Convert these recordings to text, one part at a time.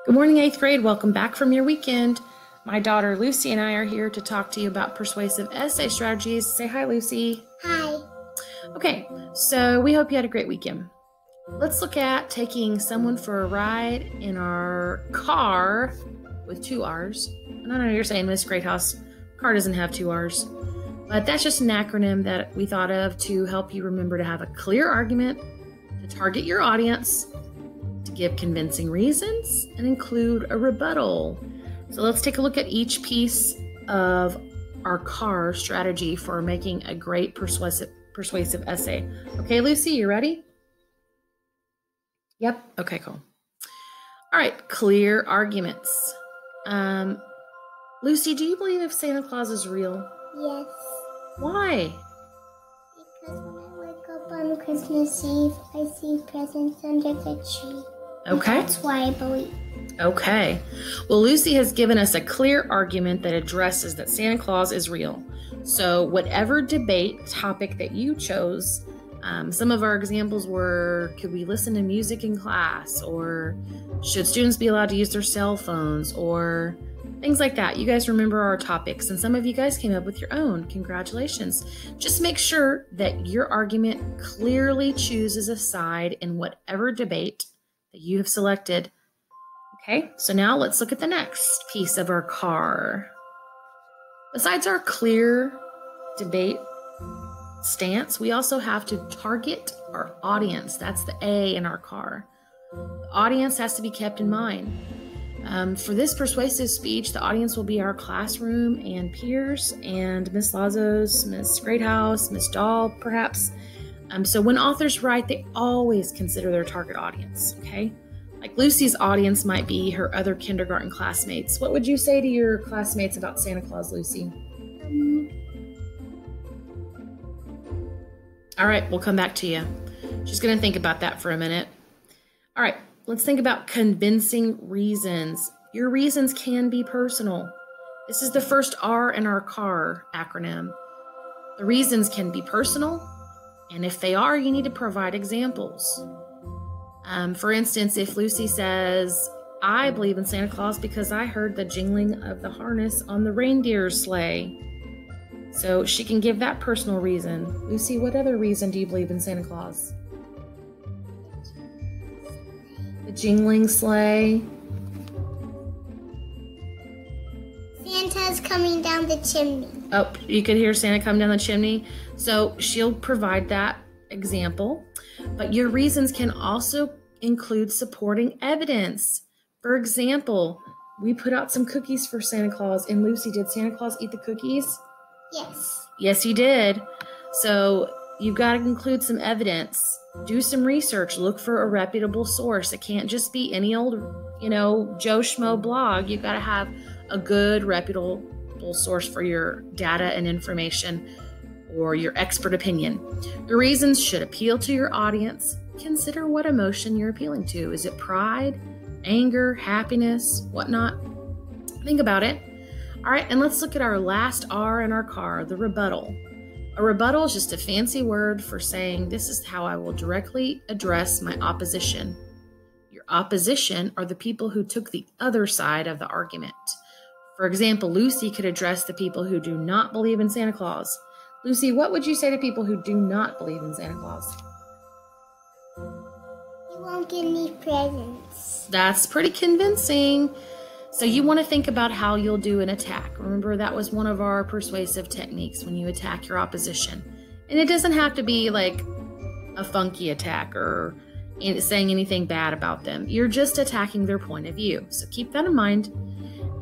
Good morning, 8th grade. Welcome back from your weekend. My daughter Lucy and I are here to talk to you about persuasive essay strategies. Say hi, Lucy. Hi. Okay, so we hope you had a great weekend. Let's look at taking someone for a ride in our car with 2 R's. And I know you're saying, Miss Greathouse, car doesn't have 2 R's. But that's just an acronym that we thought of to help you remember to have a clear argument, to target your audience, to give convincing reasons, and include a rebuttal. So let's take a look at each piece of our car strategy for making a great persuasive essay. Okay, Lucy, you ready? Yep. Okay, cool. All right, clear arguments. Lucy, do you believe if Santa Claus is real? Yes. Why? Because when I wake up on Christmas Eve, I see presents under the tree. Okay. That's why I believe. Okay. Well, Lucy has given us a clear argument that addresses that Santa Claus is real. So whatever debate topic that you chose, some of our examples were, could we listen to music in class? Or should students be allowed to use their cell phones? Or things like that. You guys remember our topics, and some of you guys came up with your own. Congratulations. Just make sure that your argument clearly chooses a side in whatever debate that you have selected. Okay, so now let's look at the next piece of our car. Besides our clear debate stance, we also have to target our audience. That's the A in our car. The audience has to be kept in mind. For this persuasive speech, the audience will be our classroom and peers and Miss Lazo's, Miss Greathouse, Miss Dahl, perhaps. So when authors write, they always consider their target audience, okay? Like Lucy's audience might be her other kindergarten classmates. What would you say to your classmates about Santa Claus, Lucy? All right, we'll come back to you. She's going to think about that for a minute. All right, let's think about convincing reasons. Your reasons can be personal. This is the first R in our CAR acronym. The reasons can be personal, and if they are, you need to provide examples. For instance, if Lucy says, I believe in Santa Claus because I heard the jingling of the harness on the reindeer's sleigh. So she can give that personal reason. Lucy, what other reason do you believe in Santa Claus? The jingling sleigh. Santa's coming down the chimney. Oh, you could hear Santa come down the chimney. So she'll provide that example. But your reasons can also include supporting evidence. For example, we put out some cookies for Santa Claus, and Lucy, did Santa Claus eat the cookies? Yes. Yes, he did. So you've got to include some evidence. Do some research. Look for a reputable source. It can't just be any old, Joe Schmo blog. You've got to have a good, reputable source for your data and information or your expert opinion. The reasons should appeal to your audience. Consider what emotion you're appealing to. Is it pride, anger, happiness, whatnot? Think about it. All right, and let's look at our last R in our car, the rebuttal. A rebuttal is just a fancy word for saying this is how I will directly address my opposition. Your opposition are the people who took the other side of the argument. For example, Lucy could address the people who do not believe in Santa Claus. Lucy, what would you say to people who do not believe in Santa Claus? You won't get any presents. That's pretty convincing. So you want to think about how you'll do an attack. Remember, that was one of our persuasive techniques when you attack your opposition. And it doesn't have to be like a funky attack or saying anything bad about them. You're just attacking their point of view. So keep that in mind.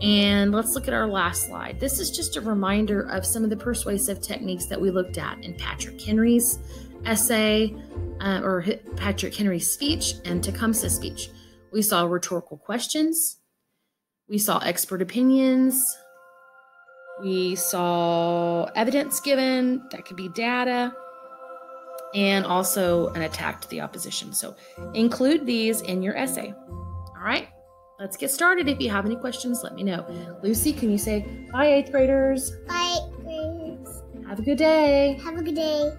And let's look at our last slide. This is just a reminder of some of the persuasive techniques that we looked at in Patrick Henry's essay or Patrick Henry's speech and Tecumseh's speech. We saw rhetorical questions. We saw expert opinions. We saw evidence given. That could be data. And also an attack to the opposition. So include these in your essay. All right. Let's get started. If you have any questions, let me know. Lucy, can you say bye, 8th graders? Bye, 8th graders. Have a good day. Have a good day.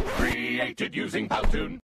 Created using Powtoon.